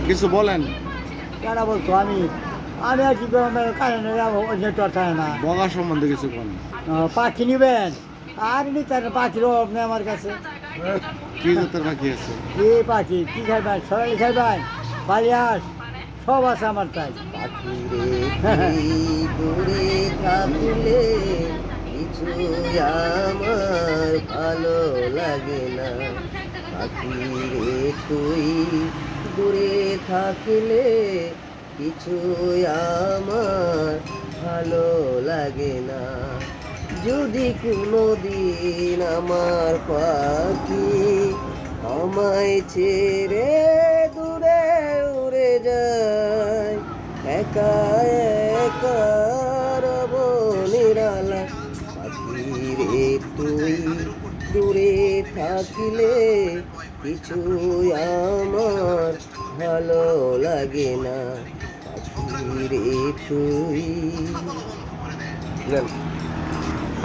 কিছু বলেন। কেন বলতো আমি আমি আর কি করবো কারেন্টের নেটওয়ার্ক থাকে না। বগা সম্বন্ধে কিছু বলেন। পাখি নিবেন আর নিতেন পাখির অভাব নেই আমার কাছে। কি জাতের পাখি আছে? কি পাখি কি খাইবেন সরালি খাইবেন বালিয়াস সব আছে আমার তাই। দূরে থাকলে কিছু আমার ভালো লাগে না। পাখি রে তুই দূরে থাকলে কিছু আমার ভালো লাগে না। যদি কোনো দিন আমার পাখি আমায় ছেড়ে দূরে উড়ে যায়, একা একা রব নিরালা। পাখি রে তুই দূরে থাকলে কিছু আমার ভালো লাগে না। পাখি রে তুই